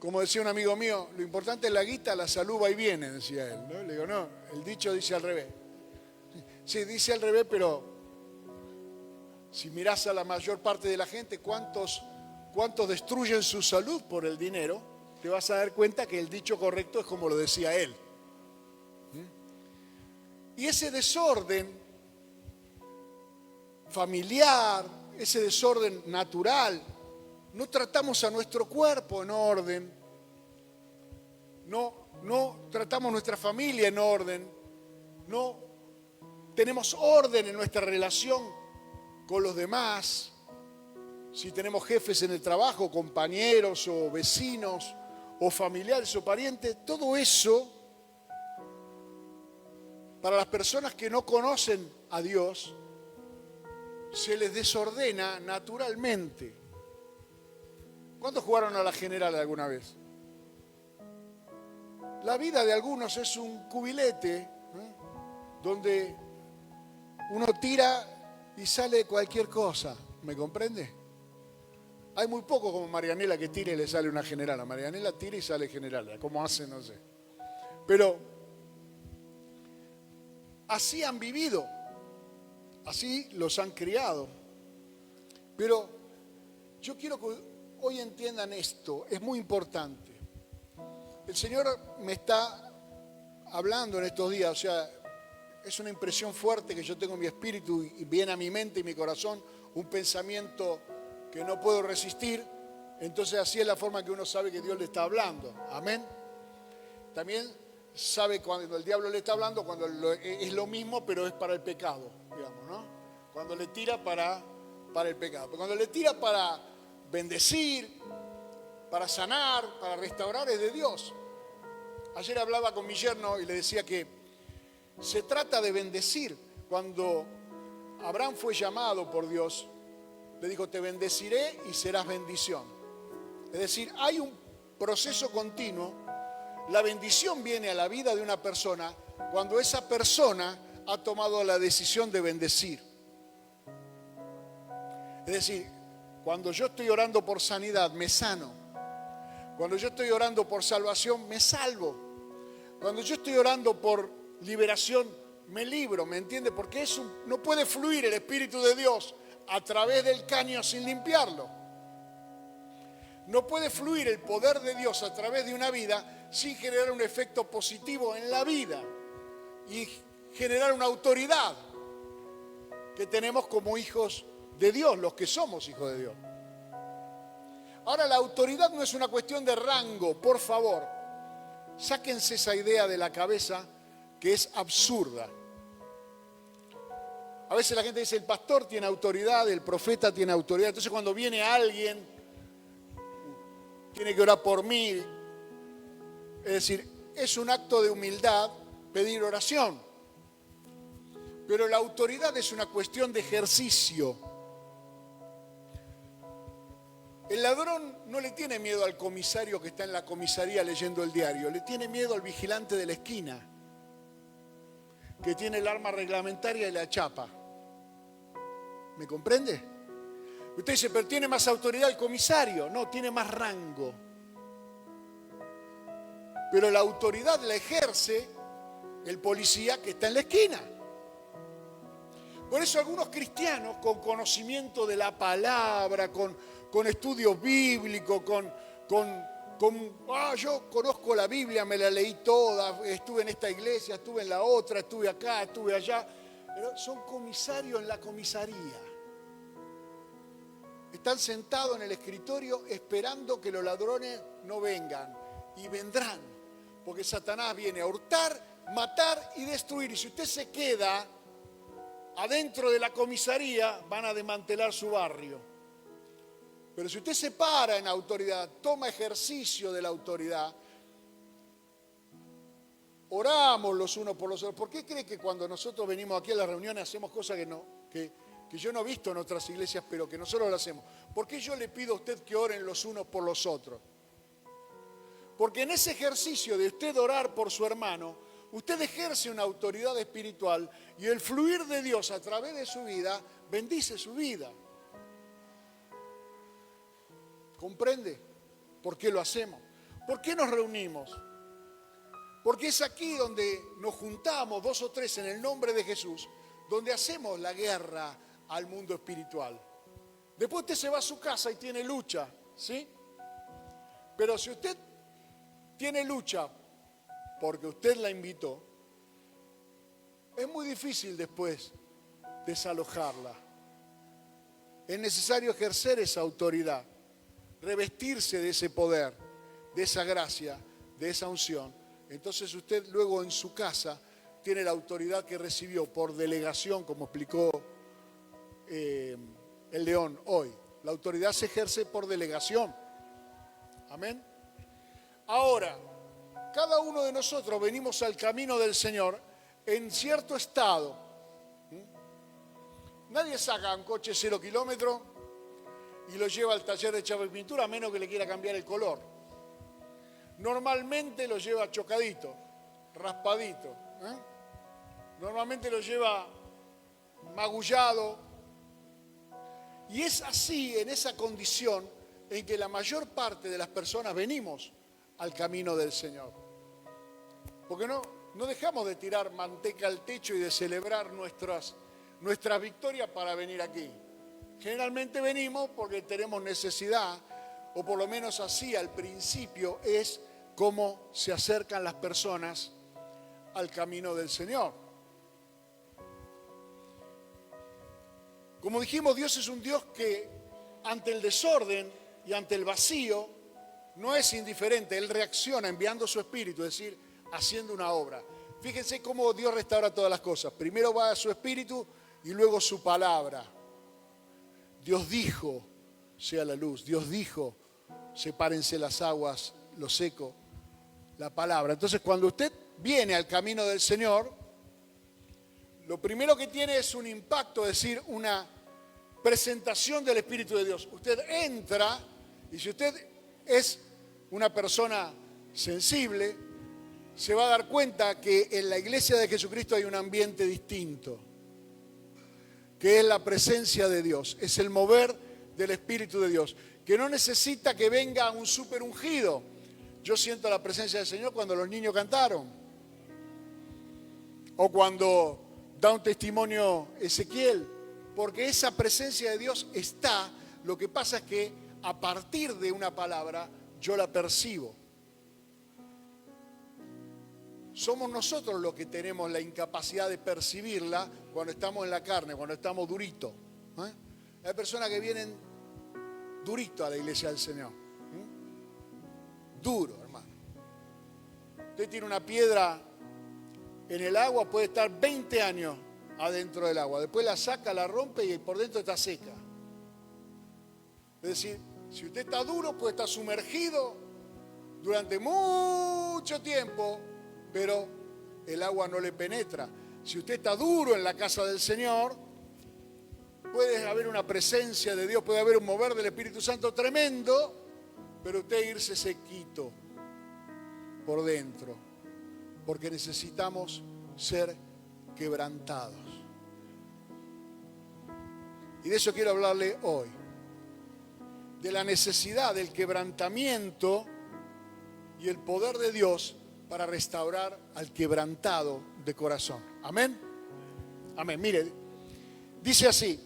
como decía un amigo mío, lo importante es la guita, la salud va y viene, decía él, ¿no? Le digo, no, el dicho dice al revés. Sí, dice al revés, pero si mirás a la mayor parte de la gente, ¿cuántos destruyen su salud por el dinero? Te vas a dar cuenta que el dicho correcto es como lo decía él. Y ese desorden familiar, ese desorden natural, no tratamos a nuestro cuerpo en orden, no tratamos nuestra familia en orden, no tenemos orden en nuestra relación con los demás, si tenemos jefes en el trabajo, compañeros o vecinos o familiares o parientes, todo eso, para las personas que no conocen a Dios, se les desordena naturalmente. ¿Cuántos jugaron a la general alguna vez? La vida de algunos es un cubilete, donde uno tira y sale cualquier cosa, ¿me comprende? Hay muy poco como Marianela que tira y le sale una general. A Marianela tira y sale general. ¿Cómo hace? No sé. Pero así han vivido, así los han criado. Pero yo quiero que hoy entiendan esto, es muy importante. El Señor me está hablando en estos días, o sea, es una impresión fuerte que yo tengo en mi espíritu y viene a mi mente y mi corazón un pensamiento que no puedo resistir. Entonces así es la forma que uno sabe que Dios le está hablando. Amén. También sabe cuando el diablo le está hablando, cuando es lo mismo, pero es para el pecado, digamos, ¿no? Cuando le tira para el pecado. Pero cuando le tira para bendecir, para sanar, para restaurar, es de Dios. Ayer hablaba con mi yerno y le decía que se trata de bendecir. Cuando Abraham fue llamado por Dios, le dijo, te bendeciré y serás bendición. Es decir, hay un proceso continuo. La bendición viene a la vida de una persona cuando esa persona ha tomado la decisión de bendecir. Es decir, cuando yo estoy orando por sanidad, me sano. Cuando yo estoy orando por salvación, me salvo. Cuando yo estoy orando por liberación, me libro, ¿me entiende? Porque no puede fluir el Espíritu de Dios a través del caño sin limpiarlo. No puede fluir el poder de Dios a través de una vida sin generar un efecto positivo en la vida y generar una autoridad que tenemos como hijos de Dios, los que somos hijos de Dios. Ahora, la autoridad no es una cuestión de rango, por favor. Sáquense esa idea de la cabeza que es absurda. A veces la gente dice, el pastor tiene autoridad, el profeta tiene autoridad. Entonces cuando viene alguien, tiene que orar por mí. Es decir, es un acto de humildad pedir oración. Pero la autoridad es una cuestión de ejercicio. El ladrón no le tiene miedo al comisario que está en la comisaría leyendo el diario, le tiene miedo al vigilante de la esquina, que tiene el arma reglamentaria y la chapa. ¿Me comprende? Usted dice, pero tiene más autoridad el comisario. No, tiene más rango. Pero la autoridad la ejerce el policía que está en la esquina. Por eso algunos cristianos con conocimiento de la palabra, con estudios bíblicos, yo conozco la Biblia, me la leí toda, estuve en esta iglesia, estuve en la otra, estuve acá, estuve allá, pero son comisarios en la comisaría. Están sentados en el escritorio esperando que los ladrones no vengan, y vendrán, porque Satanás viene a hurtar, matar y destruir. Y si usted se queda adentro de la comisaría, van a desmantelar su barrio. Pero si usted se para en autoridad, toma ejercicio de la autoridad, oramos los unos por los otros. ¿Por qué cree que cuando nosotros venimos aquí a las reuniones hacemos cosas que yo no he visto en otras iglesias, pero que nosotros lo hacemos? ¿Por qué yo le pido a usted que oren los unos por los otros? Porque en ese ejercicio de usted orar por su hermano, usted ejerce una autoridad espiritual y el fluir de Dios a través de su vida bendice su vida. ¿Comprende por qué lo hacemos? ¿Por qué nos reunimos? Porque es aquí donde nos juntamos 2 o 3 en el nombre de Jesús, donde hacemos la guerra al mundo espiritual. Después usted se va a su casa y tiene lucha, ¿sí? Pero si usted tiene lucha porque usted la invitó, es muy difícil después desalojarla. Es necesario ejercer esa autoridad, revestirse de ese poder, de esa gracia, de esa unción. Entonces usted luego en su casa tiene la autoridad que recibió por delegación, como explicó el León hoy. La autoridad se ejerce por delegación. Amén. Ahora, cada uno de nosotros venimos al camino del Señor en cierto estado. Nadie saca un coche 0 kilómetros y lo lleva al taller de chapa y pintura a menos que le quiera cambiar el color. Normalmente lo lleva chocadito, raspadito. Normalmente lo lleva magullado. Y es así, en esa condición, en que la mayor parte de las personas venimos al camino del Señor. Porque no dejamos de tirar manteca al techo y de celebrar nuestras victorias para venir aquí. Generalmente venimos porque tenemos necesidad, o por lo menos así al principio es como se acercan las personas al camino del Señor. Como dijimos, Dios es un Dios que ante el desorden y ante el vacío no es indiferente. Él reacciona enviando su espíritu, es decir, haciendo una obra. Fíjense cómo Dios restaura todas las cosas. Primero va a su espíritu y luego su palabra. Dios dijo, sea la luz. Dios dijo, sepárense las aguas, lo seco. La palabra. Entonces, cuando usted viene al camino del Señor, lo primero que tiene es un impacto, es decir, una presentación del Espíritu de Dios. Usted entra y si usted es una persona sensible, se va a dar cuenta que en la iglesia de Jesucristo hay un ambiente distinto, que es la presencia de Dios, es el mover del Espíritu de Dios, que no necesita que venga un súper ungido. Yo siento la presencia del Señor cuando los niños cantaron, o cuando da un testimonio Ezequiel, porque esa presencia de Dios está. Lo que pasa es que a partir de una palabra yo la percibo. Somos nosotros los que tenemos la incapacidad de percibirla cuando estamos en la carne, cuando estamos duritos. Hay personas que vienen duritos a la iglesia del Señor. Duro, hermano. Usted tiene una piedra en el agua, puede estar 20 años adentro del agua. Después la saca, la rompe y por dentro está seca. Es decir, si usted está duro, puede estar sumergido durante mucho tiempo, pero el agua no le penetra. Si usted está duro en la casa del Señor, puede haber una presencia de Dios, puede haber un mover del Espíritu Santo tremendo, pero usted irse sequito por dentro, porque necesitamos ser quebrantados. Y de eso quiero hablarle hoy, de la necesidad del quebrantamiento y el poder de Dios para restaurar al quebrantado de corazón. Amén. Amén. Mire, dice así,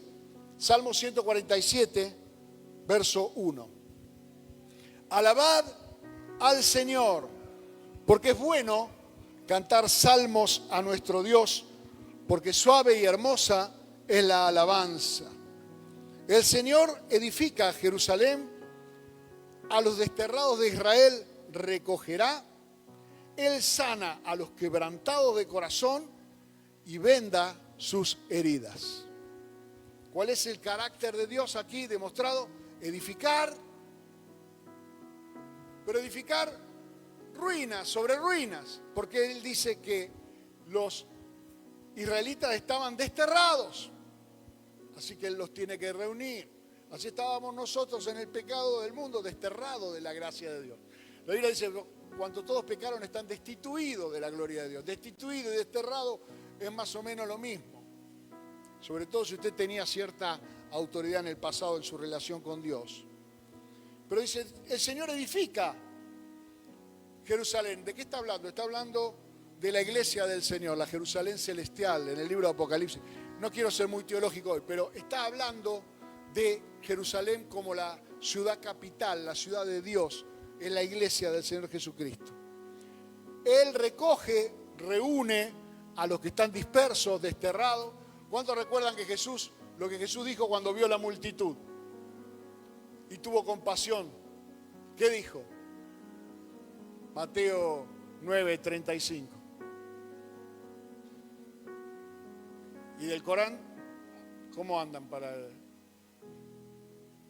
Salmo 147, verso 1. Alabad al Señor, porque es bueno cantar salmos a nuestro Dios, porque suave y hermosa es la alabanza. El Señor edifica a Jerusalén, a los desterrados de Israel recogerá. Él sana a los quebrantados de corazón y venda sus heridas. ¿Cuál es el carácter de Dios aquí demostrado? Edificar, pero edificar ruinas sobre ruinas, porque Él dice que los israelitas estaban desterrados, así que Él los tiene que reunir. Así estábamos nosotros en el pecado del mundo, desterrados de la gracia de Dios. La Biblia dice, cuando todos pecaron están destituidos de la gloria de Dios. Destituido y desterrado es más o menos lo mismo. Sobre todo si usted tenía cierta autoridad en el pasado en su relación con Dios. Pero dice, el Señor edifica Jerusalén. ¿De qué está hablando? Está hablando de la iglesia del Señor, la Jerusalén celestial, en el libro de Apocalipsis. No quiero ser muy teológico hoy, pero está hablando de Jerusalén como la ciudad capital, la ciudad de Dios, en la iglesia del Señor Jesucristo. Él recoge, reúne a los que están dispersos, desterrados. ¿Cuántos recuerdan que lo que Jesús dijo cuando vio la multitud y tuvo compasión? ¿Qué dijo? Mateo 9:35. ¿Y del Corán? ¿Cómo andan para el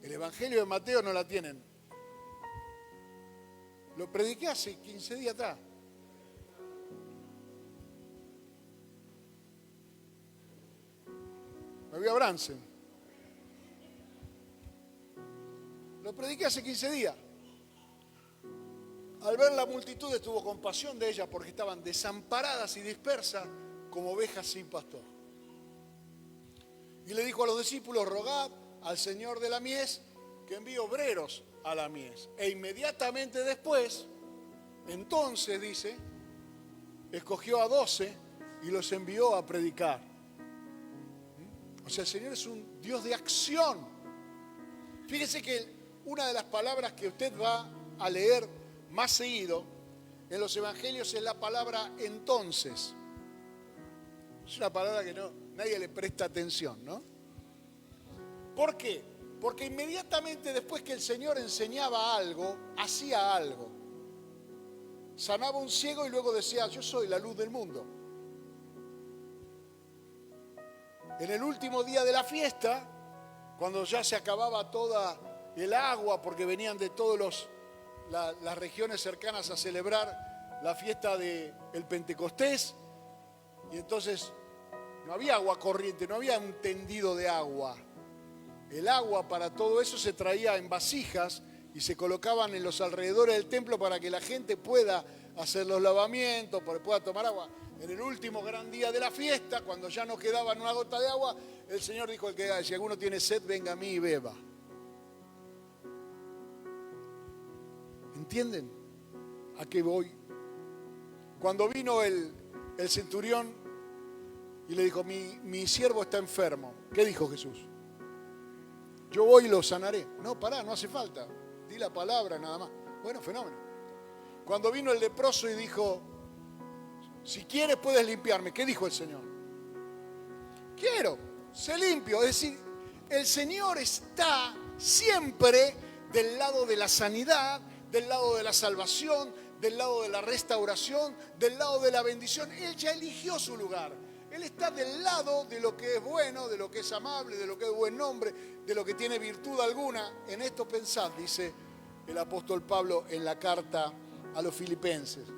Evangelio de Mateo? No la tienen. Lo prediqué hace 15 días atrás. Me voy a Bransen. Lo prediqué hace 15 días. Al ver la multitud tuvo compasión de ellas porque estaban desamparadas y dispersas como ovejas sin pastor. Y le dijo a los discípulos: rogad al Señor de la mies que envíe obreros a la mies. E inmediatamente después, entonces dice, escogió a 12 y los envió a predicar. O sea, el Señor es un Dios de acción. Fíjese que una de las palabras que usted va a leer más seguido en los evangelios es la palabra entonces. Es una palabra que nadie le presta atención, ¿no? ¿Por qué? Porque inmediatamente después que el Señor enseñaba algo, hacía algo. Sanaba un ciego y luego decía: yo soy la luz del mundo. En el último día de la fiesta, cuando ya se acababa toda el agua, porque venían de todas las regiones cercanas a celebrar la fiesta del Pentecostés, y entonces no había agua corriente, no había un tendido de agua. El agua para todo eso se traía en vasijas y se colocaban en los alrededores del templo para que la gente pueda hacer los lavamientos, para que pueda tomar agua. En el último gran día de la fiesta, cuando ya no quedaba una gota de agua, el Señor dijo: si alguno tiene sed, venga a mí y beba. ¿Entienden a qué voy? Cuando vino el centurión y le dijo: mi siervo está enfermo, ¿qué dijo Jesús? Yo voy y lo sanaré. No, pará, no hace falta. Di la palabra nada más. Bueno, fenómeno. Cuando vino el leproso y dijo: si quieres puedes limpiarme, ¿qué dijo el Señor? Quiero, sé limpio. Es decir, el Señor está siempre del lado de la sanidad, del lado de la salvación, del lado de la restauración, del lado de la bendición. Él ya eligió su lugar. Él está del lado de lo que es bueno, de lo que es amable, de lo que es buen nombre, de lo que tiene virtud alguna. En esto pensad, dice el apóstol Pablo en la carta a los filipenses.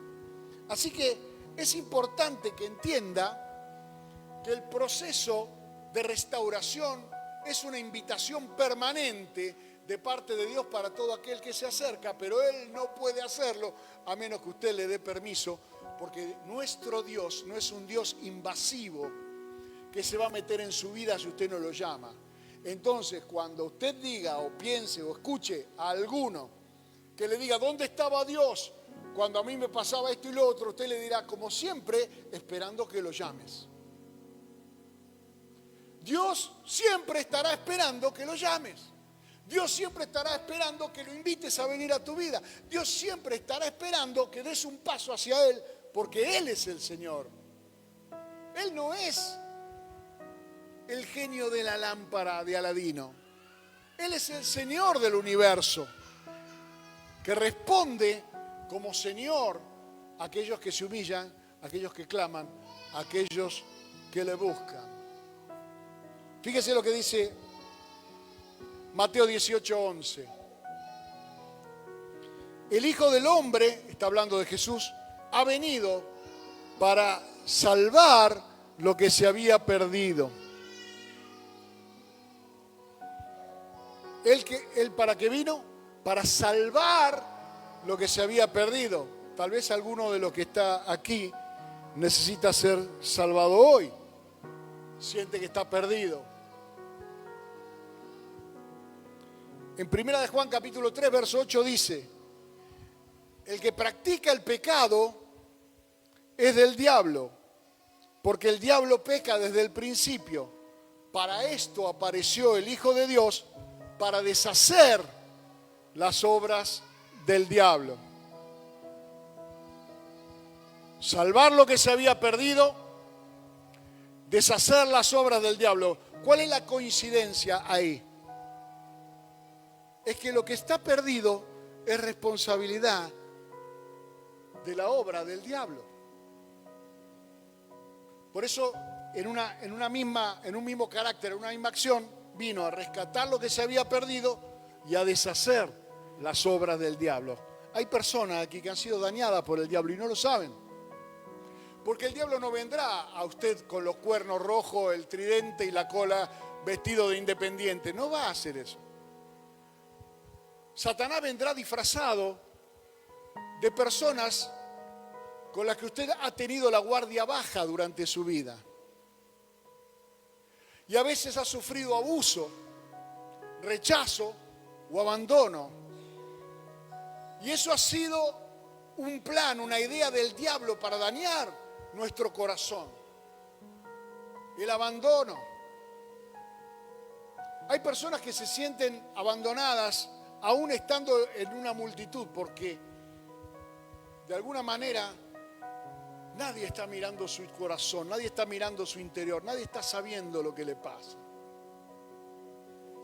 Así que es importante que entienda que el proceso de restauración es una invitación permanente de parte de Dios para todo aquel que se acerca, pero Él no puede hacerlo a menos que usted le dé permiso, porque nuestro Dios no es un Dios invasivo que se va a meter en su vida si usted no lo llama. Entonces, cuando usted diga o piense o escuche a alguno que le diga: ¿dónde estaba Dios cuando a mí me pasaba esto y lo otro? Usted le dirá: como siempre, esperando que lo llames. Dios siempre estará esperando que lo llames. Dios siempre estará esperando que lo invites a venir a tu vida. Dios siempre estará esperando que des un paso hacia Él, porque Él es el Señor. Él no es el genio de la lámpara de Aladino. Él es el Señor del universo, que responde como Señor a aquellos que se humillan, a aquellos que claman, a aquellos que le buscan. Fíjese lo que dice Mateo 18:11. El Hijo del Hombre, está hablando de Jesús, ha venido para salvar lo que se había perdido. ¿Él para qué vino? Para salvar lo que se había perdido. Tal vez alguno de los que está aquí necesita ser salvado hoy. Siente que está perdido. En 1 de Juan capítulo 3, verso 8 dice: el que practica el pecado es del diablo, porque el diablo peca desde el principio. Para esto apareció el Hijo de Dios, para deshacer las obras del diablo. Salvar lo que se había perdido, deshacer las obras del diablo. ¿Cuál es la coincidencia ahí? Es que lo que está perdido es responsabilidad de la obra del diablo. Por eso, en un mismo carácter, en una misma acción, vino a rescatar lo que se había perdido y a deshacer las obras del diablo. Hay personas aquí que han sido dañadas por el diablo y no lo saben. Porque el diablo no vendrá a usted con los cuernos rojos, el tridente y la cola vestido de independiente. No va a hacer eso. Satanás vendrá disfrazado de personas con las que usted ha tenido la guardia baja durante su vida. Y a veces ha sufrido abuso, rechazo o abandono. Y eso ha sido un plan, una idea del diablo para dañar nuestro corazón. El abandono. Hay personas que se sienten abandonadas aún estando en una multitud, porque de alguna manera nadie está mirando su corazón, nadie está mirando su interior, nadie está sabiendo lo que le pasa.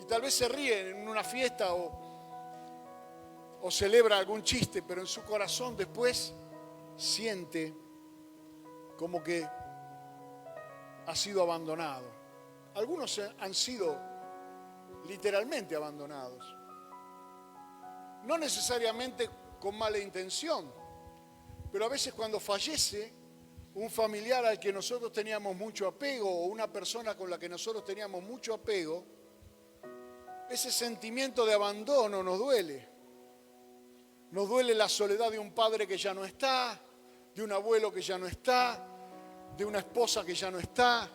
Y tal vez se ríen en una fiesta o celebra algún chiste, pero en su corazón después siente como que ha sido abandonado. Algunos han sido literalmente abandonados. No necesariamente con mala intención, pero a veces cuando fallece un familiar al que nosotros teníamos mucho apego o una persona con la que nosotros teníamos mucho apego, ese sentimiento de abandono nos duele. Nos duele la soledad de un padre que ya no está, de un abuelo que ya no está, de una esposa que ya no está,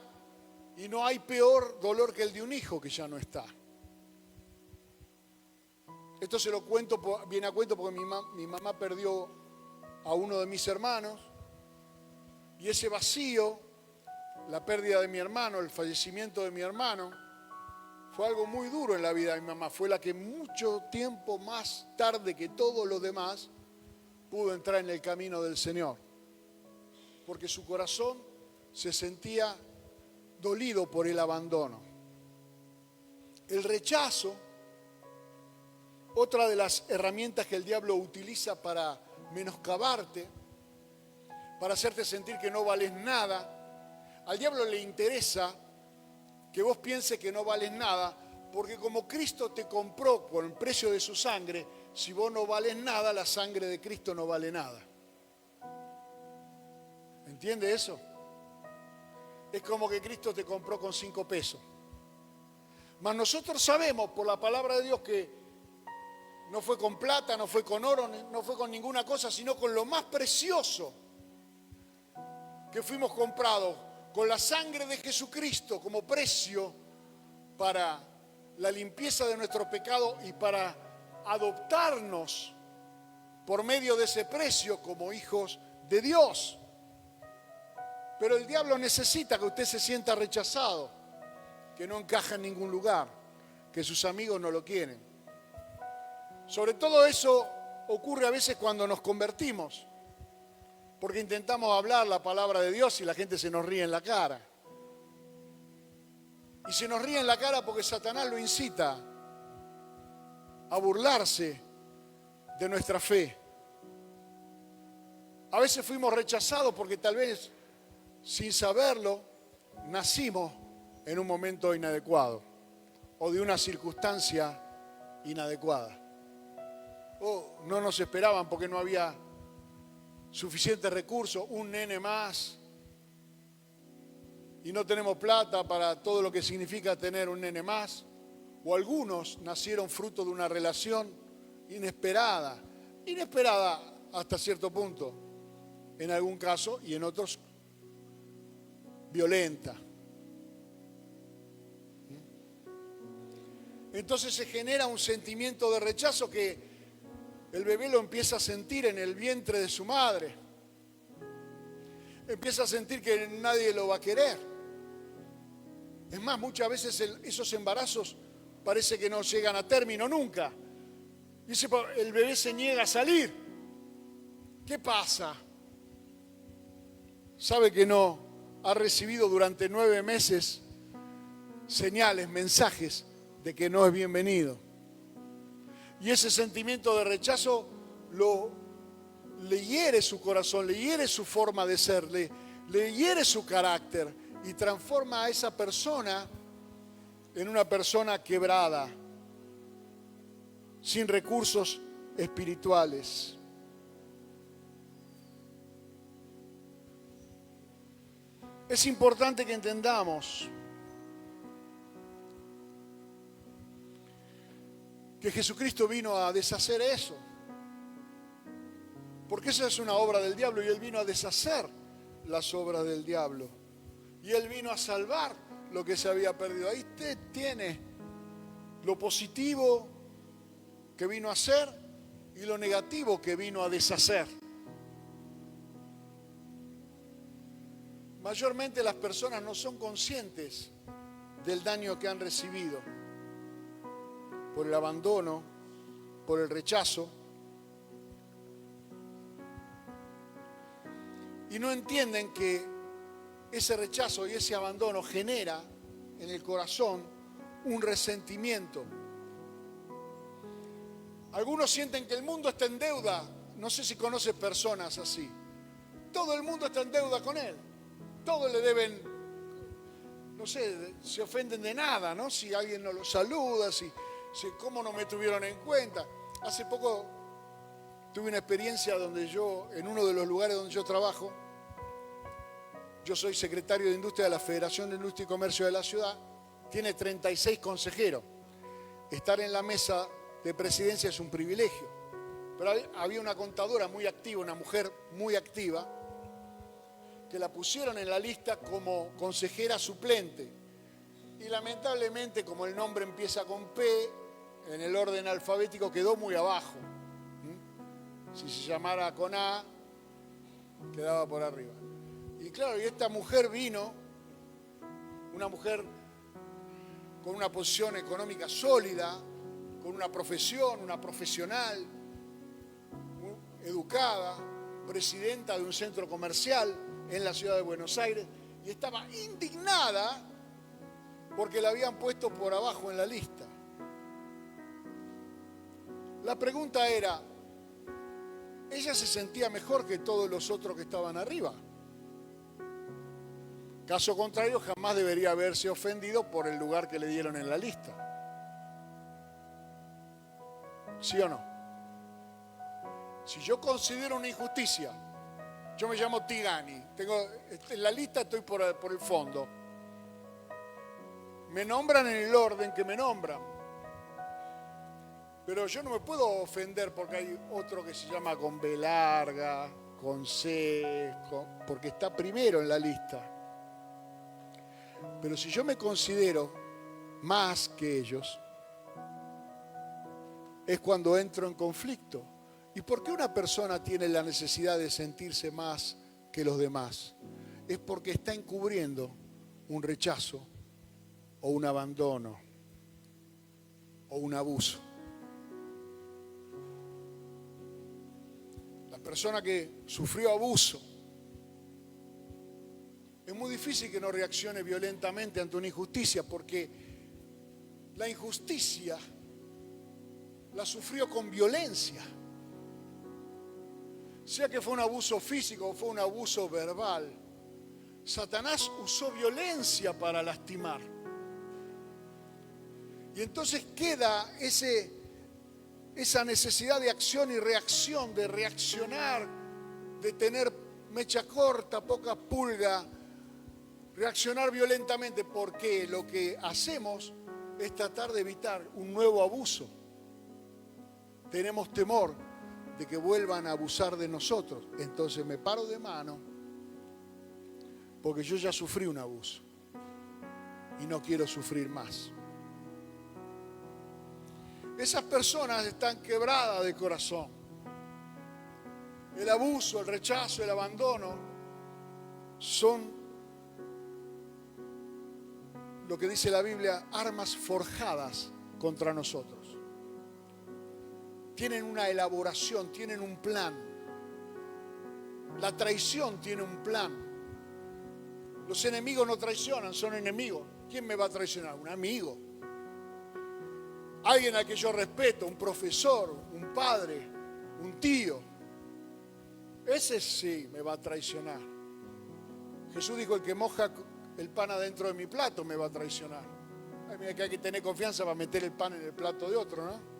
y no hay peor dolor que el de un hijo que ya no está. Esto se lo cuento, viene a cuento porque mi mamá perdió a uno de mis hermanos, y ese vacío, la pérdida de mi hermano, el fallecimiento de mi hermano, fue algo muy duro en la vida de mi mamá. Fue la que mucho tiempo más tarde que todos los demás pudo entrar en el camino del Señor, porque su corazón se sentía dolido por el abandono. El rechazo, otra de las herramientas que el diablo utiliza para menoscabarte, para hacerte sentir que no vales nada. Al diablo le interesa que vos pienses que no vales nada, porque como Cristo te compró por el precio de su sangre, si vos no vales nada, la sangre de Cristo no vale nada. ¿Entiende eso? Es como que Cristo te compró con 5 pesos. Mas nosotros sabemos por la palabra de Dios que no fue con plata, no fue con oro, no fue con ninguna cosa, sino con lo más precioso que fuimos comprados, con la sangre de Jesucristo como precio para la limpieza de nuestro pecado y para adoptarnos por medio de ese precio como hijos de Dios. Pero el diablo necesita que usted se sienta rechazado, que no encaja en ningún lugar, que sus amigos no lo quieren. Sobre todo eso ocurre a veces cuando nos convertimos, porque intentamos hablar la palabra de Dios y la gente se nos ríe en la cara. Y se nos ríe en la cara porque Satanás lo incita a burlarse de nuestra fe. A veces fuimos rechazados porque tal vez, sin saberlo, nacimos en un momento inadecuado o de una circunstancia inadecuada. O no nos esperaban porque no había suficientes recursos, un nene más, y no tenemos plata para todo lo que significa tener un nene más. O algunos nacieron fruto de una relación inesperada hasta cierto punto, en algún caso, y en otros violenta. Entonces se genera un sentimiento de rechazo que El bebé lo empieza a sentir en el vientre de su madre. Empieza a sentir que nadie lo va a querer. Es más, muchas veces esos embarazos parece que no llegan a término nunca. Dice, el bebé se niega a salir. ¿Qué pasa? Sabe que no ha recibido durante 9 meses señales, mensajes de que no es bienvenido. Y ese sentimiento de rechazo le hiere su corazón, le hiere su forma de ser, le hiere su carácter y transforma a esa persona en una persona quebrada, sin recursos espirituales. Es importante que entendamos que Jesucristo vino a deshacer eso. Porque esa es una obra del diablo y Él vino a deshacer las obras del diablo. Y Él vino a salvar lo que se había perdido. Ahí usted tiene lo positivo que vino a hacer y lo negativo que vino a deshacer. Mayormente las personas no son conscientes del daño que han recibido por el abandono, por el rechazo, y no entienden que ese rechazo y ese abandono genera en el corazón un resentimiento. Algunos sienten que el mundo está en deuda. No sé si conoce personas así. Todo el mundo está en deuda con él. Todos le deben, no sé, se ofenden de nada, ¿no? Si alguien no lo saluda, si cómo no me tuvieron en cuenta. Hace poco tuve una experiencia donde yo, en uno de los lugares donde yo trabajo, yo soy secretario de Industria de la Federación de Industria y Comercio de la ciudad, tiene 36 consejeros. Estar en la mesa de presidencia es un privilegio. Pero había una contadora muy activa, una mujer muy activa, que la pusieron en la lista como consejera suplente. Y lamentablemente, como el nombre empieza con P, en el orden alfabético quedó muy abajo. Si se llamara con A, quedaba por arriba. Y claro, y esta mujer vino, una mujer con una posición económica sólida, con una profesión, una profesional, muy educada, presidenta de un centro comercial en la ciudad de Buenos Aires, y estaba indignada porque la habían puesto por abajo en la lista. La pregunta era, ¿ella se sentía mejor que todos los otros que estaban arriba? Caso contrario, jamás debería haberse ofendido por el lugar que le dieron en la lista. ¿Sí o no? Si yo considero una injusticia, yo me llamo Tigani, en la lista estoy por el fondo. Me nombran en el orden que me nombran. Pero yo no me puedo ofender porque hay otro que se llama con B larga, con C, porque está primero en la lista. Pero si yo me considero más que ellos, es cuando entro en conflicto. ¿Y por qué una persona tiene la necesidad de sentirse más que los demás? Es porque está encubriendo un rechazo o un abandono o un abuso. La persona que sufrió abuso, es muy difícil que no reaccione violentamente ante una injusticia, porque la injusticia la sufrió con violencia. Sea que fue un abuso físico o fue un abuso verbal, Satanás usó violencia para lastimar. Y entonces queda esa necesidad de acción y reacción, de reaccionar, de tener mecha corta, poca pulga, reaccionar violentamente, porque lo que hacemos es tratar de evitar un nuevo abuso. Tenemos temor de que vuelvan a abusar de nosotros. Entonces me paro de mano porque yo ya sufrí un abuso y no quiero sufrir más. Esas personas están quebradas de corazón. el abuso, el rechazo, el abandono, son lo que dice la Biblia, armas forjadas contra nosotros. Tienen una elaboración, tienen un plan. La traición tiene un plan. Los enemigos no traicionan, son enemigos. ¿Quién me va a traicionar? Un amigo. Alguien al que yo respeto, un profesor, un padre, un tío. Ese sí me va a traicionar. Jesús dijo, el que moja el pan adentro de mi plato me va a traicionar. Ay, mira que hay que tener confianza para meter el pan en el plato de otro, ¿no?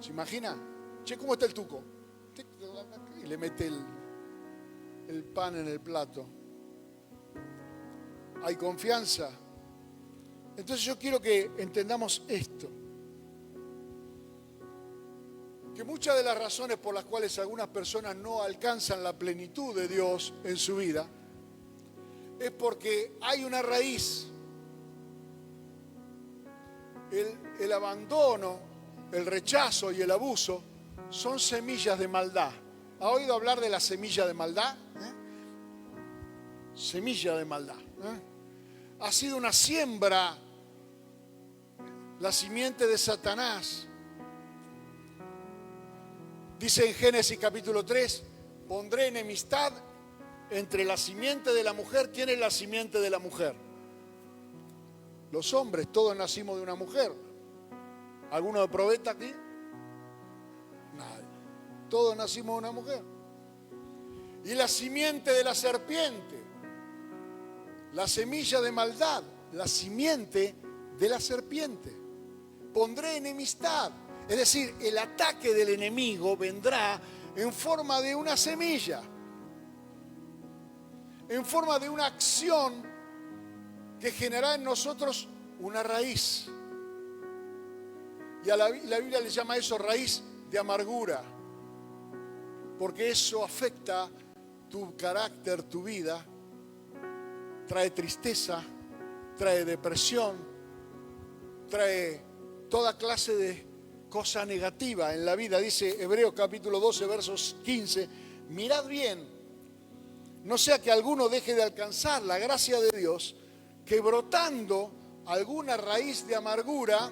¿Se imagina? Che, ¿cómo está el tuco? Y le mete el pan en el plato. Hay confianza. Entonces yo quiero que entendamos esto. Que muchas de las razones por las cuales algunas personas no alcanzan la plenitud de Dios en su vida es porque hay una raíz. El abandono, el rechazo y el abuso son semillas de maldad. ¿Ha oído hablar de la semilla de maldad? Semilla de maldad. Ha sido una siembra, la simiente de Satanás. Dice en Génesis capítulo 3, pondré enemistad entre la simiente de la mujer. ¿Quién es la simiente de la mujer? Los hombres, todos nacimos de una mujer. ¿Alguno de probeta aquí? Nadie. Todos nacimos de una mujer. Y la simiente de la serpiente, la semilla de maldad, la simiente de la serpiente. Pondré enemistad. Es decir, el ataque del enemigo vendrá en forma de una semilla, en forma de una acción que generará en nosotros una raíz. Y a la Biblia le llama eso raíz de amargura, porque eso afecta tu carácter, tu vida, trae tristeza, trae depresión, trae toda clase de cosa negativa en la vida. Dice Hebreos capítulo 12, versos 15, mirad bien, no sea que alguno deje de alcanzar la gracia de Dios, que brotando alguna raíz de amargura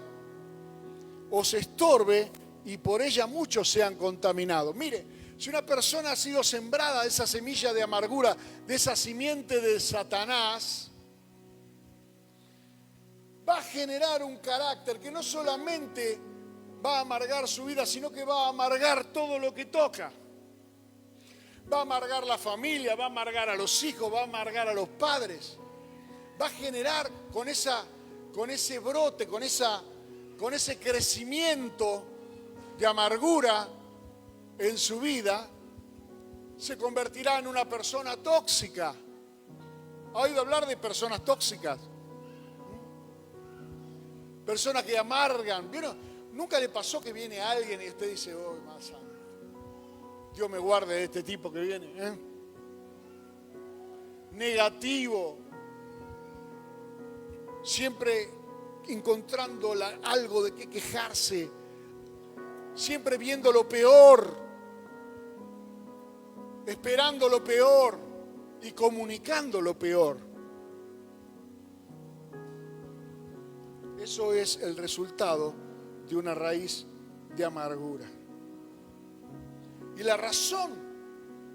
os estorbe y por ella muchos sean contaminados. Mire, si una persona ha sido sembrada de esa semilla de amargura, de esa simiente de Satanás, va a generar un carácter que no solamente va a amargar su vida, sino que va a amargar todo lo que toca. Va a amargar la familia, va a amargar a los hijos, va a amargar a los padres. Va a generar con ese brote, con ese crecimiento de amargura en su vida, se convertirá en una persona tóxica. ¿Ha oído hablar de personas tóxicas? Personas que amargan. ¿Vieron? ¿Nunca le pasó que viene alguien y usted dice, oh, más santo, Dios me guarde de este tipo que viene? Negativo. Siempre encontrando algo de qué quejarse. Siempre viendo lo peor. Esperando lo peor y comunicando lo peor. Eso es el resultado de una raíz de amargura. Y la razón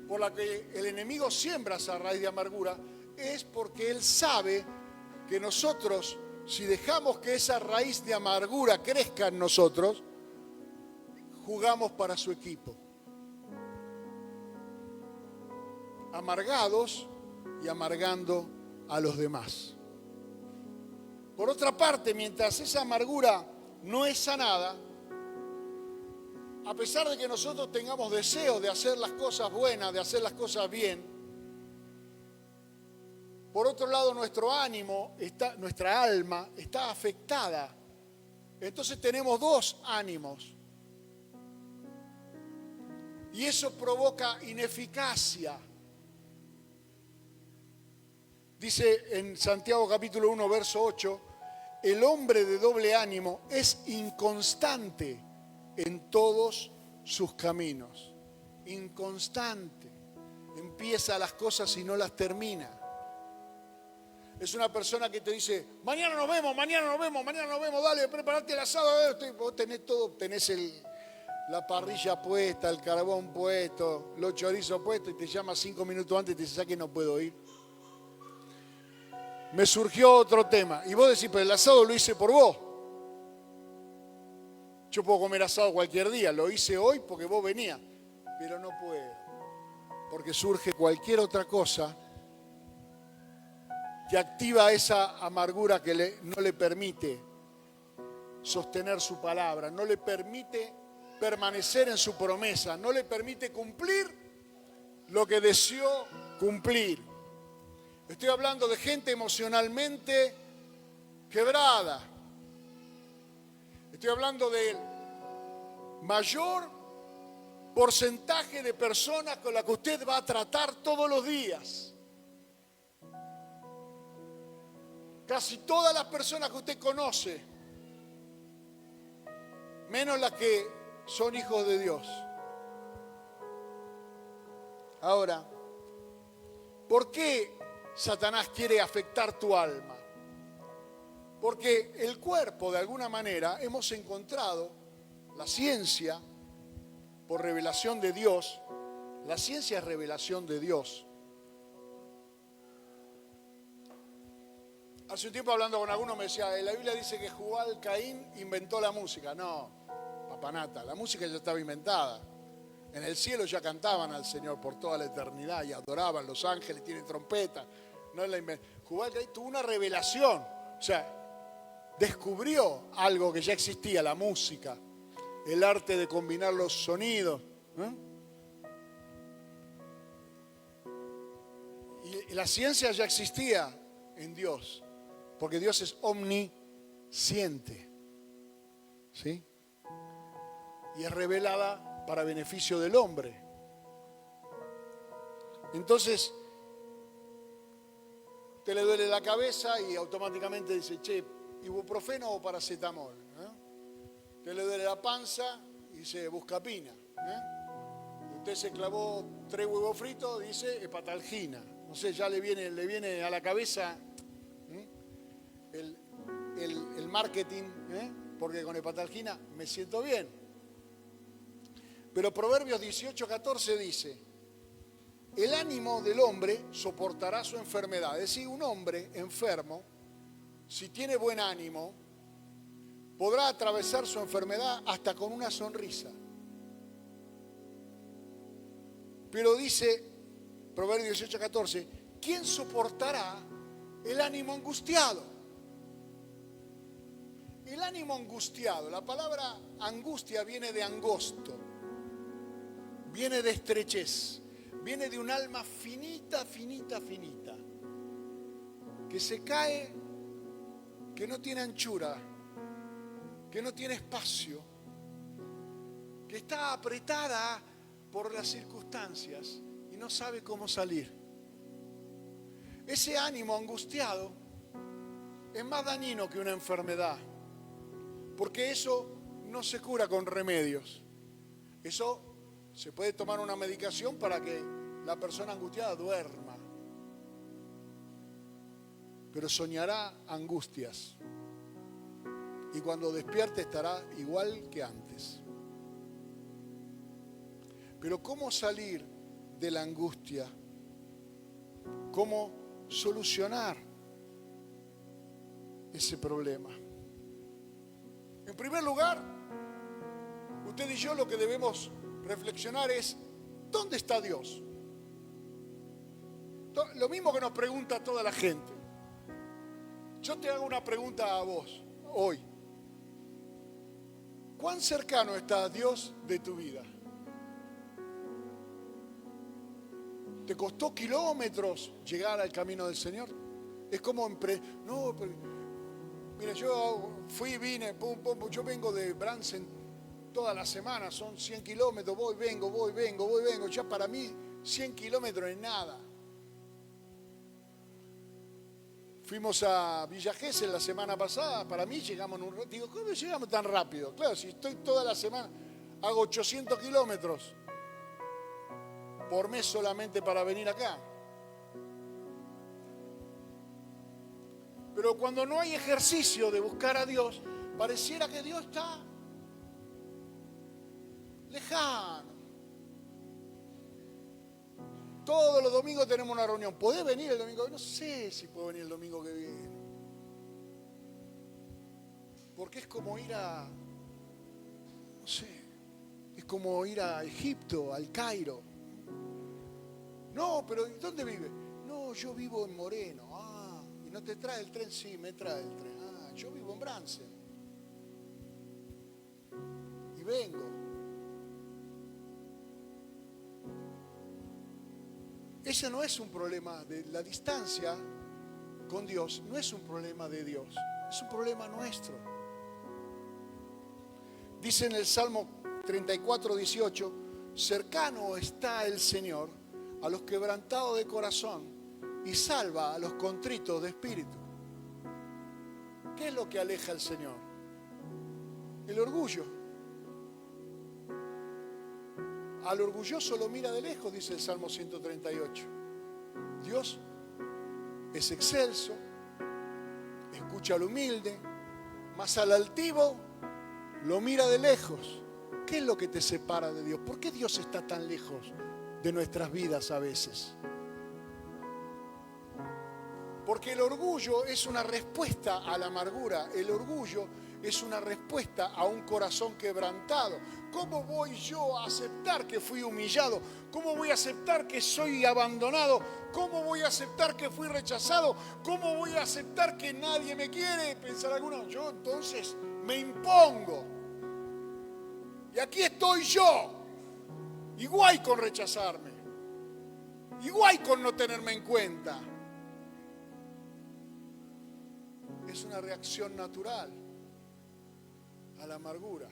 por la que el enemigo siembra esa raíz de amargura es porque él sabe que nosotros, si dejamos que esa raíz de amargura crezca en nosotros, jugamos para su equipo. Amargados y amargando a los demás. Por otra parte, mientras esa amargura no es sanada, a pesar de que nosotros tengamos deseos de hacer las cosas buenas, de hacer las cosas bien, por otro lado nuestro ánimo, nuestra alma está afectada. Entonces tenemos dos ánimos. Y eso provoca ineficacia. Dice en Santiago capítulo 1, verso 8, el hombre de doble ánimo es inconstante en todos sus caminos. Inconstante. Empieza las cosas y no las termina. Es una persona que te dice, mañana nos vemos, dale, preparate el asado. Vos tenés todo, tenés la parrilla puesta, el carbón puesto, los chorizos puestos, y te llama 5 minutos antes y te dice, ¿sabes que no puedo ir? Me surgió otro tema. Y vos decís, pero el asado lo hice por vos. Yo puedo comer asado cualquier día, lo hice hoy porque vos venías, pero no puedo. Porque surge cualquier otra cosa que activa esa amargura que no le permite sostener su palabra, no le permite permanecer en su promesa, no le permite cumplir lo que deseó cumplir. Estoy hablando de gente emocionalmente quebrada. Estoy hablando del mayor porcentaje de personas con las que usted va a tratar todos los días. Casi todas las personas que usted conoce, menos las que son hijos de Dios. Ahora, ¿por qué Satanás quiere afectar tu alma? Porque el cuerpo, de alguna manera, hemos encontrado la ciencia, por revelación de Dios, la ciencia es revelación de Dios. Hace un tiempo hablando con alguno me decía, la Biblia dice que Jubal Caín inventó la música. No, papanata, la música ya estaba inventada. En el cielo ya cantaban al Señor por toda la eternidad y adoraban, los ángeles tienen trompeta. No es la Jubal Caín tuvo una revelación, o sea, descubrió algo que ya existía, la música, el arte de combinar los sonidos. Y la ciencia ya existía en Dios. Porque Dios es omnisciente, ¿sí? Y es revelada para beneficio del hombre. Entonces, te le duele la cabeza y automáticamente dice, che, ibuprofeno o paracetamol. Te le duele la panza y dice, buscapina. Usted se clavó 3 huevos fritos, dice hepatalgina. No sé, ya le viene a la cabeza el marketing, porque con hepatalgina me siento bien. Pero Proverbios 18:14 dice, el ánimo del hombre soportará su enfermedad. Es decir, un hombre enfermo, si tiene buen ánimo, podrá atravesar su enfermedad hasta con una sonrisa. Pero dice Proverbios 18:14, ¿quién soportará el ánimo angustiado? El ánimo angustiado, la palabra angustia viene de angosto, viene de estrechez, viene de un alma finita, finita, finita, que se cae, que no tiene anchura, que no tiene espacio, que está apretada por las circunstancias y no sabe cómo salir. Ese ánimo angustiado es más dañino que una enfermedad, porque eso no se cura con remedios. Eso se puede tomar una medicación para que la persona angustiada duerma, pero soñará angustias y cuando despierte estará igual que antes. Pero ¿cómo salir de la angustia? ¿Cómo solucionar ese problema? En primer lugar, usted y yo lo que debemos reflexionar es, ¿dónde está Dios? Lo mismo que nos pregunta toda la gente. Yo te hago una pregunta a vos hoy. ¿Cuán cercano está Dios de tu vida? ¿Te costó kilómetros llegar al camino del Señor? Es como no, pero mira, yo fui, vine, pum, pum, yo vengo de Bransen toda la semana, son 100 kilómetros, voy, vengo. Ya para mí 100 kilómetros es nada. Fuimos a Villa Gesell la semana pasada, para mí llegamos en un rato. Digo, ¿cómo llegamos tan rápido? Claro, si estoy toda la semana. hago 800 kilómetros por mes solamente para venir acá. Pero cuando no hay ejercicio de buscar a Dios, pareciera que Dios está lejano. Todos los domingos tenemos una reunión. ¿Podés venir el domingo? No sé si puedo venir el domingo que viene. Porque es como ir a, no sé, es como ir a Egipto, al Cairo. No, pero ¿dónde vive? No, yo vivo en Moreno. Ah, ¿y no te trae el tren? Sí, me trae el tren. Ah, yo vivo en Bransen. Y vengo. Ese no es un problema de la distancia con Dios, no es un problema de Dios, es un problema nuestro. Dice en el Salmo 34, 18, cercano está el Señor a los quebrantados de corazón y salva a los contritos de espíritu. ¿Qué es lo que aleja al Señor? El orgullo. Al orgulloso lo mira de lejos, dice el Salmo 138. Dios es excelso, escucha al humilde, mas al altivo lo mira de lejos. ¿Qué es lo que te separa de Dios? ¿Por qué Dios está tan lejos de nuestras vidas a veces? Porque el orgullo es una respuesta a la amargura. El orgullo es una respuesta a un corazón quebrantado. ¿Cómo voy yo a aceptar que fui humillado? ¿Cómo voy a aceptar que soy abandonado? ¿Cómo voy a aceptar que fui rechazado? ¿Cómo voy a aceptar que nadie me quiere? Pensar alguno, yo entonces me impongo. Y aquí estoy yo, igual con rechazarme, igual con no tenerme en cuenta. Es una reacción natural a la amargura.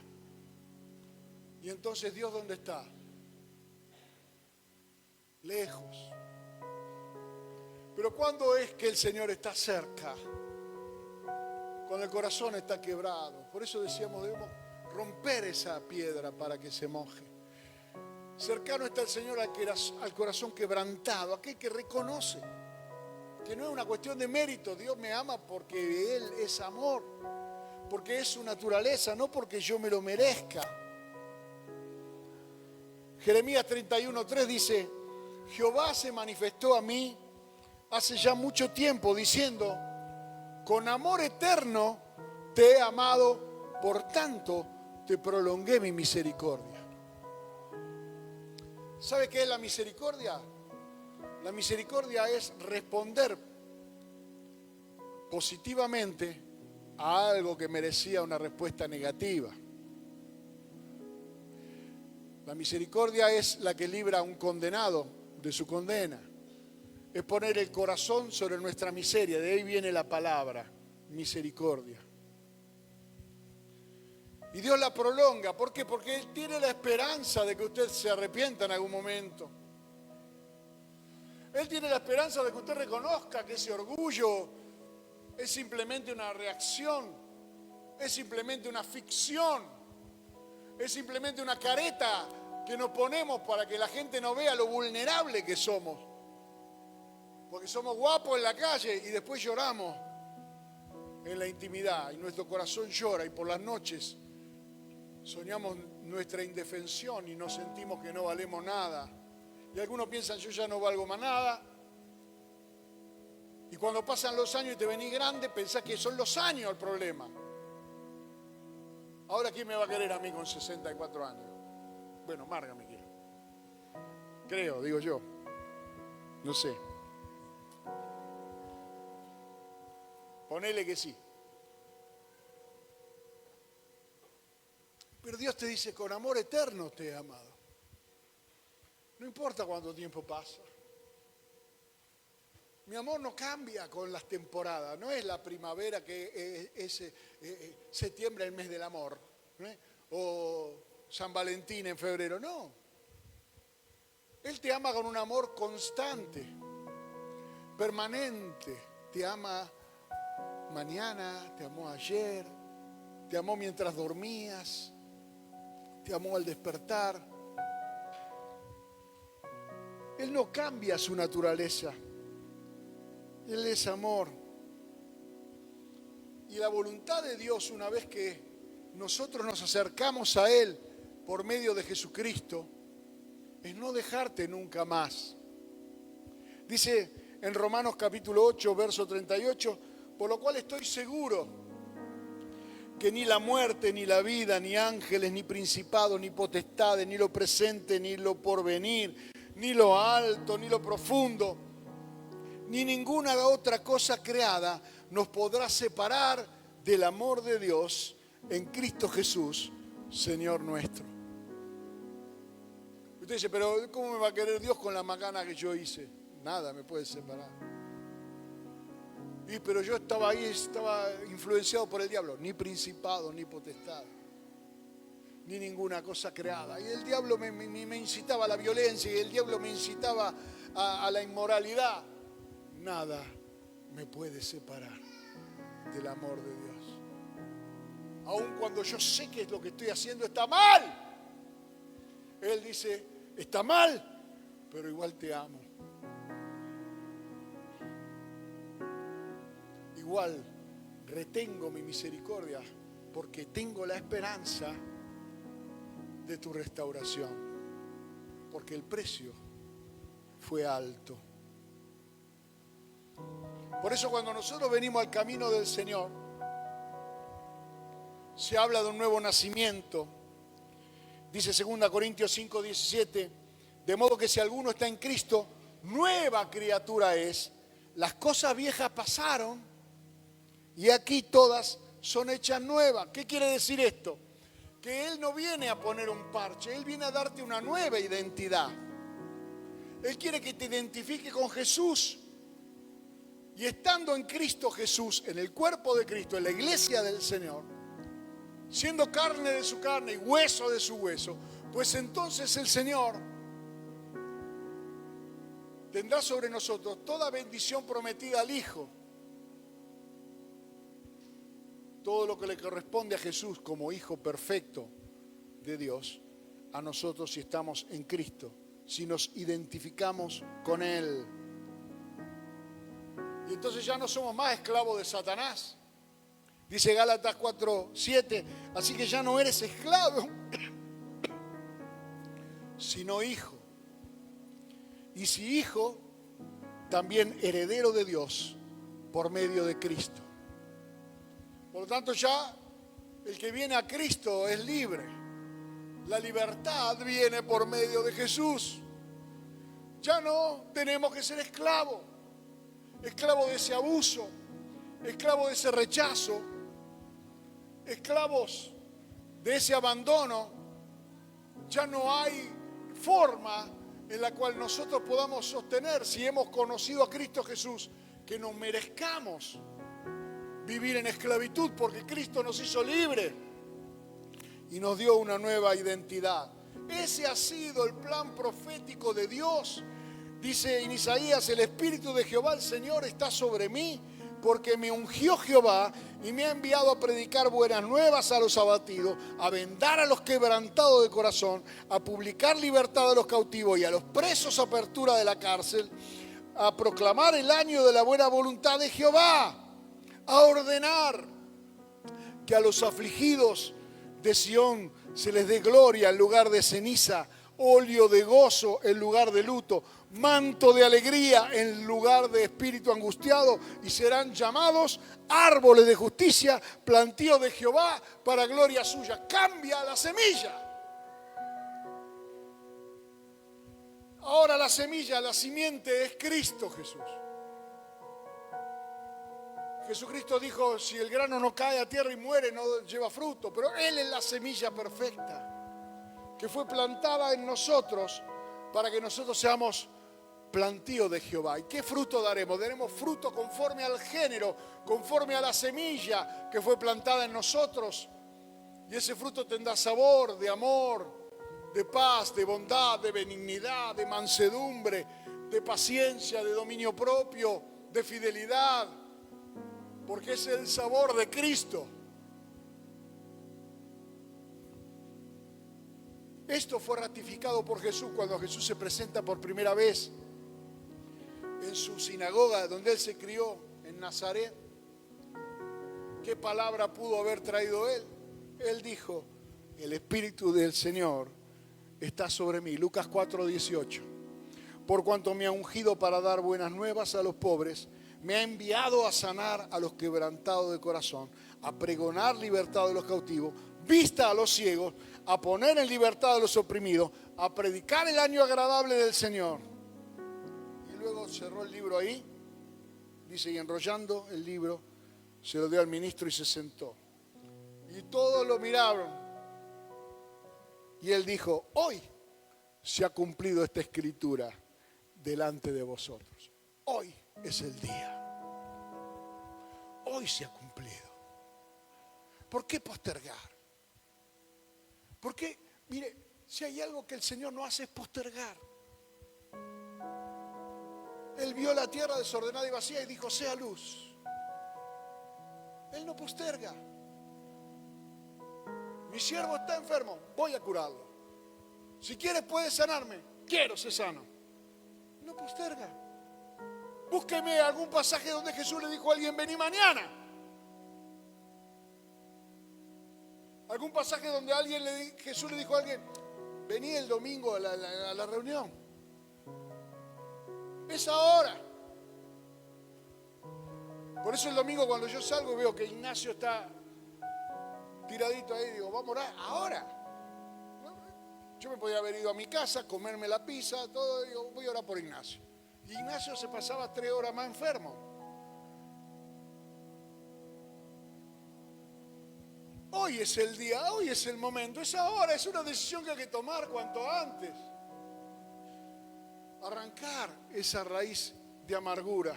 Y entonces, ¿Dios dónde está? Lejos. Pero ¿cuándo es que el Señor está cerca? Cuando el corazón está quebrado. Por eso decíamos, debemos romper esa piedra para que se moje. Cercano está el Señor al corazón quebrantado, aquel que reconoce que no es una cuestión de mérito. Dios me ama porque Él es amor, porque es su naturaleza, no porque yo me lo merezca. Jeremías 31:3 dice, Jehová se manifestó a mí hace ya mucho tiempo, diciendo, con amor eterno te he amado, por tanto te prolongué mi misericordia. ¿Sabe qué es la misericordia? La misericordia es responder positivamente a algo que merecía una respuesta negativa. La misericordia es la que libra a un condenado de su condena. Es poner el corazón sobre nuestra miseria. De ahí viene la palabra, misericordia. Y Dios la prolonga. ¿Por qué? Porque Él tiene la esperanza de que usted se arrepienta en algún momento. Él tiene la esperanza de que usted reconozca que ese orgullo es simplemente una reacción, es simplemente una ficción, es simplemente una careta que nos ponemos para que la gente no vea lo vulnerable que somos. Porque somos guapos en la calle y después lloramos en la intimidad y nuestro corazón llora y por las noches soñamos nuestra indefensión y nos sentimos que no valemos nada. Y algunos piensan, yo ya no valgo más nada. Y cuando pasan los años y te venís grande, pensás que son los años el problema. Ahora, ¿quién me va a querer a mí con 64 años? Bueno, Marga me quiere. Creo, digo yo. No sé. Ponele que sí. Pero Dios te dice, con amor eterno te he amado. No importa cuánto tiempo pasa. Mi amor no cambia con las temporadas. No es la primavera que es septiembre, el mes del amor. ¿Eh? O San Valentín en febrero. No. Él te ama con un amor constante, permanente. Te ama mañana, te amó ayer, te amó mientras dormías, te amó al despertar. Él no cambia su naturaleza. Él es amor. Y la voluntad de Dios, una vez que nosotros nos acercamos a Él por medio de Jesucristo, es no dejarte nunca más. Dice en Romanos capítulo 8, verso 38, por lo cual estoy seguro que ni la muerte, ni la vida, ni ángeles, ni principados, ni potestades, ni lo presente, ni lo porvenir, ni lo alto, ni lo profundo, ni ninguna otra cosa creada nos podrá separar del amor de Dios en Cristo Jesús, Señor nuestro. Usted dice, pero ¿cómo me va a querer Dios con la macana que yo hice? Nada me puede separar. Pero yo estaba ahí, estaba influenciado por el diablo. Ni principado, ni potestad, ni ninguna cosa creada. Y el diablo me incitaba a la violencia, y el diablo me incitaba a la inmoralidad. Nada me puede separar del amor de Dios. Aun cuando yo sé que lo que estoy haciendo está mal. Él dice, está mal, pero igual te amo. Igual retengo mi misericordia porque tengo la esperanza de tu restauración. Porque el precio fue alto. Por eso cuando nosotros venimos al camino del Señor, se habla de un nuevo nacimiento. Dice 2 Corintios 5, 17, de modo que si alguno está en Cristo, nueva criatura es. Las cosas viejas pasaron y aquí todas son hechas nuevas. ¿Qué quiere decir esto? Que Él no viene a poner un parche, Él viene a darte una nueva identidad. Él quiere que te identifique con Jesús. Y estando en Cristo Jesús, en el cuerpo de Cristo, en la iglesia del Señor, siendo carne de su carne y hueso de su hueso, pues entonces el Señor tendrá sobre nosotros toda bendición prometida al Hijo. Todo lo que le corresponde a Jesús como Hijo perfecto de Dios, a nosotros si estamos en Cristo, si nos identificamos con Él. Y entonces ya no somos más esclavos de Satanás. Dice Gálatas 4:7, así que ya no eres esclavo, sino hijo. Y si hijo, también heredero de Dios por medio de Cristo. Por lo tanto, ya el que viene a Cristo es libre. La libertad viene por medio de Jesús. Ya no tenemos que ser esclavos. Esclavos de ese abuso, esclavos de ese rechazo, esclavos de ese abandono. Ya no hay forma en la cual nosotros podamos sostener, si hemos conocido a Cristo Jesús, que nos merezcamos vivir en esclavitud, porque Cristo nos hizo libres y nos dio una nueva identidad. Ese ha sido el plan profético de Dios. Dice en Isaías, el Espíritu de Jehová el Señor está sobre mí, porque me ungió Jehová y me ha enviado a predicar buenas nuevas a los abatidos, a vendar a los quebrantados de corazón, a publicar libertad a los cautivos y a los presos apertura de la cárcel, a proclamar el año de la buena voluntad de Jehová, a ordenar que a los afligidos de Sión se les dé gloria en lugar de ceniza, óleo de gozo en lugar de luto, manto de alegría en lugar de espíritu angustiado, y serán llamados árboles de justicia, plantío de Jehová para gloria suya. Cambia la semilla. Ahora la semilla, la simiente es Cristo Jesús. Jesucristo dijo, si el grano no cae a tierra y muere, no lleva fruto, pero Él es la semilla perfecta, que fue plantada en nosotros para que nosotros seamos plantío de Jehová. ¿Y qué fruto daremos? Daremos fruto conforme al género, conforme a la semilla que fue plantada en nosotros. Y ese fruto tendrá sabor de amor, de paz, de bondad, de benignidad, de mansedumbre, de paciencia, de dominio propio, de fidelidad, porque es el sabor de Cristo. Esto fue ratificado por Jesús cuando Jesús se presenta por primera vez en su sinagoga donde él se crió, en Nazaret. ¿Qué palabra pudo haber traído él? Él dijo: el Espíritu del Señor está sobre mí. Lucas 4:18. Por cuanto me ha ungido para dar buenas nuevas a los pobres, me ha enviado a sanar a los quebrantados de corazón, a pregonar libertad de los cautivos, vista a los ciegos, a poner en libertad a los oprimidos, a predicar el año agradable del Señor. Y luego cerró el libro ahí, dice, y enrollando el libro, se lo dio al ministro y se sentó. Y todos lo miraron. Y él dijo: hoy se ha cumplido esta escritura delante de vosotros. Hoy es el día. Hoy se ha cumplido. ¿Por qué postergar? Porque, mire, si hay algo que el Señor no hace es postergar. Él vio la tierra desordenada y vacía y dijo: sea luz. Él no posterga. Mi siervo está enfermo, voy a curarlo. Si quieres puedes sanarme, quiero ser sano. No posterga. Búsqueme algún pasaje donde Jesús le dijo a alguien: vení mañana. Algún pasaje donde Jesús le dijo a alguien: vení el domingo a la reunión. Es ahora. Por eso el domingo cuando yo salgo veo que Ignacio está tiradito ahí, digo: vamos a orar ahora. Yo me podía haber ido a mi casa, comerme la pizza, todo, digo: voy a orar por Ignacio. Y Ignacio se pasaba 3 horas más enfermo. Hoy es el día, hoy es el momento, es ahora, es una decisión que hay que tomar cuanto antes. Arrancar esa raíz de amargura.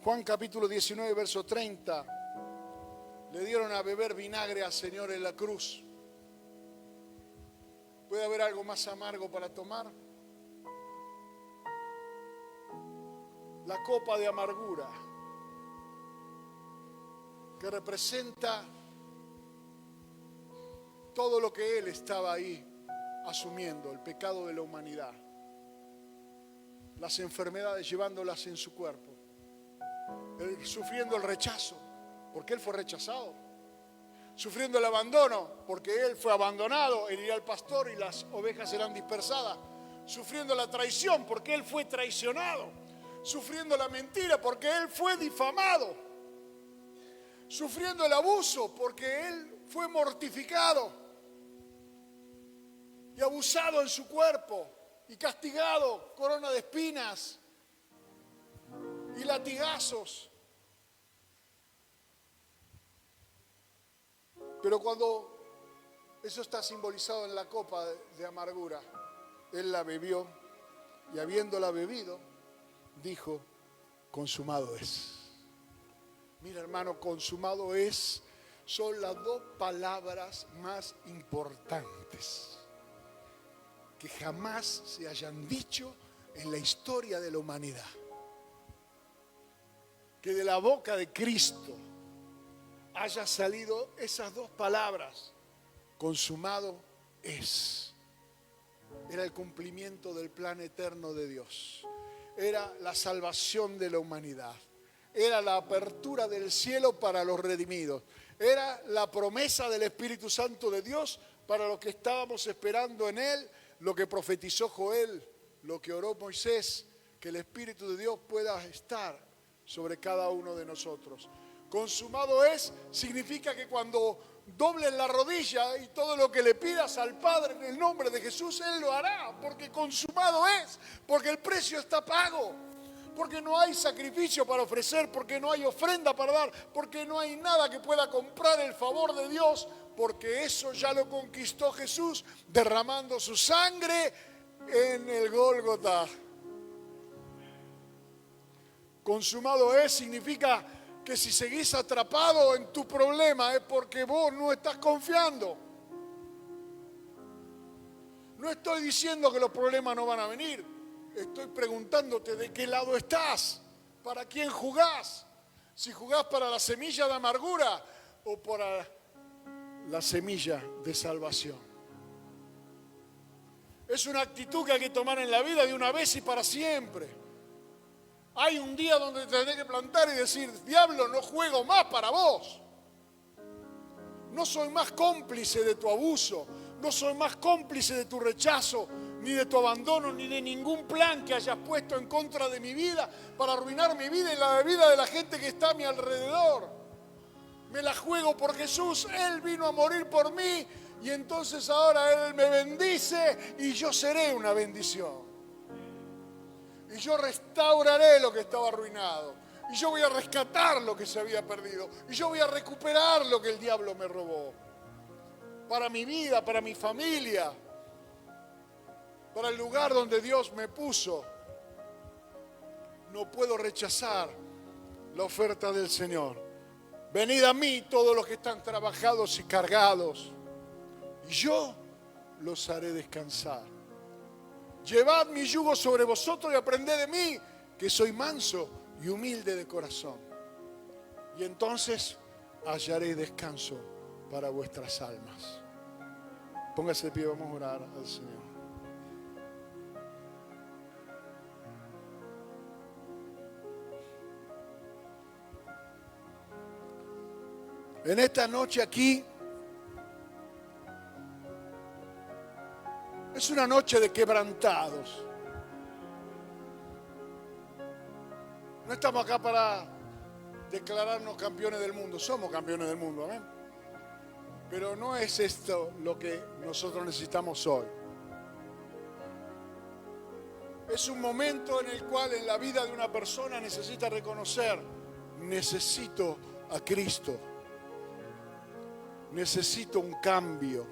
Juan capítulo 19, verso 30. Le dieron a beber vinagre al Señor en la cruz. ¿Puede haber algo más amargo para tomar? La copa de amargura, que representa todo lo que Él estaba ahí asumiendo, el pecado de la humanidad, las enfermedades llevándolas en su cuerpo, sufriendo el rechazo, porque Él fue rechazado, sufriendo el abandono, porque Él fue abandonado, Él iría al pastor y las ovejas serán dispersadas, sufriendo la traición, porque Él fue traicionado, sufriendo la mentira, porque Él fue difamado, sufriendo el abuso, porque Él fue mortificado y abusado en su cuerpo y castigado, corona de espinas y latigazos. Pero cuando eso está simbolizado en la copa de amargura, Él la bebió y habiéndola bebido, dijo: consumado es. Mira, hermano, consumado es, son las 2 palabras más importantes que jamás se hayan dicho en la historia de la humanidad. Que de la boca de Cristo haya salido esas 2 palabras: consumado es. Era el cumplimiento del plan eterno de Dios. Era la salvación de la humanidad. Era la apertura del cielo para los redimidos. Era la promesa del Espíritu Santo de Dios para los que estábamos esperando en Él, lo que profetizó Joel, lo que oró Moisés, que el Espíritu de Dios pueda estar sobre cada uno de nosotros. Consumado es, significa que cuando dobles la rodilla y todo lo que le pidas al Padre en el nombre de Jesús, Él lo hará, porque consumado es, porque el precio está pago, porque no hay sacrificio para ofrecer, porque no hay ofrenda para dar, porque no hay nada que pueda comprar el favor de Dios, porque eso ya lo conquistó Jesús derramando su sangre en el Gólgota. Consumado es significa que si seguís atrapado en tu problema es porque vos no estás confiando. No estoy diciendo que los problemas no van a venir. Estoy preguntándote de qué lado estás, para quién jugás. Si jugás para la semilla de amargura o para la semilla de salvación. Es una actitud que hay que tomar en la vida de una vez y para siempre. Hay un día donde te tenés que plantar y decir, diablo, no juego más para vos. No soy más cómplice de tu abuso, no soy más cómplice de tu rechazo, ni de tu abandono, ni de ningún plan que hayas puesto en contra de mi vida para arruinar mi vida y la vida de la gente que está a mi alrededor. Me la juego por Jesús, Él vino a morir por mí y entonces ahora Él me bendice y yo seré una bendición. Y yo restauraré lo que estaba arruinado. Y yo voy a rescatar lo que se había perdido. Y yo voy a recuperar lo que el diablo me robó. Para mi vida, para mi familia. Para el lugar donde Dios me puso. No puedo rechazar la oferta del Señor. Venid a mí todos los que están trabajados y cargados. Y yo los haré descansar. Llevad mi yugo sobre vosotros y aprended de mí, que soy manso y humilde de corazón. Y entonces hallaré descanso para vuestras almas. Póngase de pie, vamos a orar al Señor. En esta noche aquí es una noche de quebrantados. No estamos acá para declararnos campeones del mundo. Somos campeones del mundo, amén. Pero no es esto lo que nosotros necesitamos hoy. Es un momento en el cual en la vida de una persona necesita reconocer, necesito a Cristo. Necesito un cambio.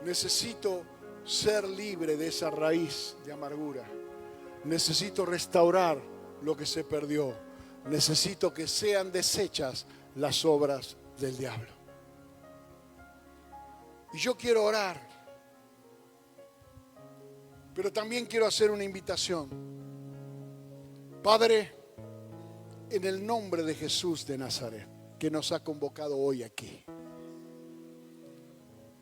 Necesito ser libre de esa raíz de amargura. Necesito restaurar lo que se perdió. Necesito que sean deshechas las obras del diablo. Y yo quiero orar, pero también quiero hacer una invitación. Padre, en el nombre de Jesús de Nazaret, que nos ha convocado hoy aquí.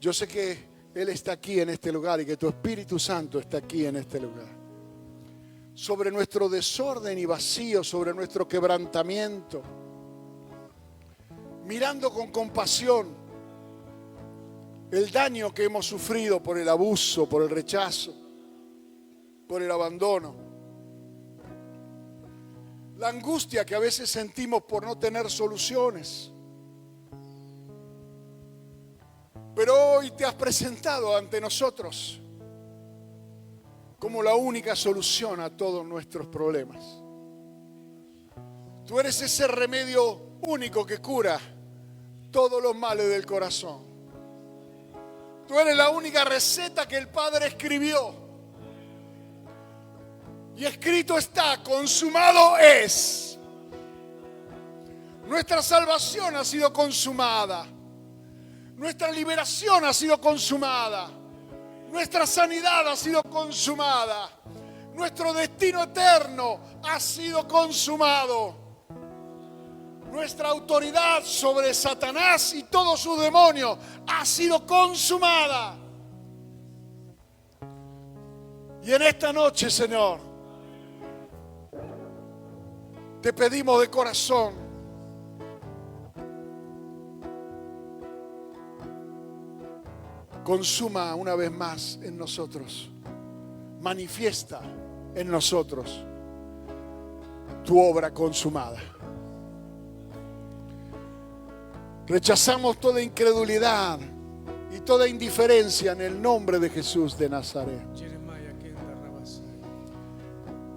Yo sé que Él está aquí en este lugar y que tu Espíritu Santo está aquí en este lugar. Sobre nuestro desorden y vacío, sobre nuestro quebrantamiento, mirando con compasión el daño que hemos sufrido por el abuso, por el rechazo, por el abandono, la angustia que a veces sentimos por no tener soluciones. Pero hoy te has presentado ante nosotros como la única solución a todos nuestros problemas. Tú eres ese remedio único que cura todos los males del corazón. Tú eres la única receta que el Padre escribió. Y escrito está, consumado es. Nuestra salvación ha sido consumada. Nuestra liberación ha sido consumada. Nuestra sanidad ha sido consumada. Nuestro destino eterno ha sido consumado. Nuestra autoridad sobre Satanás y todos sus demonios ha sido consumada. Y en esta noche, Señor, te pedimos de corazón, consuma una vez más en nosotros, manifiesta en nosotros tu obra consumada. Rechazamos toda incredulidad y toda indiferencia en el nombre de Jesús de Nazaret.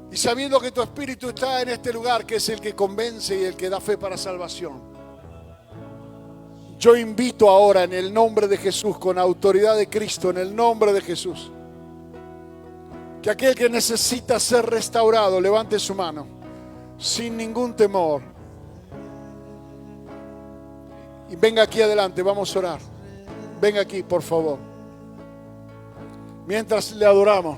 Y sabiendo que tu Espíritu está en este lugar, que es el que convence y el que da fe para salvación, yo invito ahora en el nombre de Jesús, con autoridad de Cristo, en el nombre de Jesús, que aquel que necesita ser restaurado levante su mano sin ningún temor y venga aquí adelante. Vamos a orar. Venga aquí, por favor, mientras le adoramos.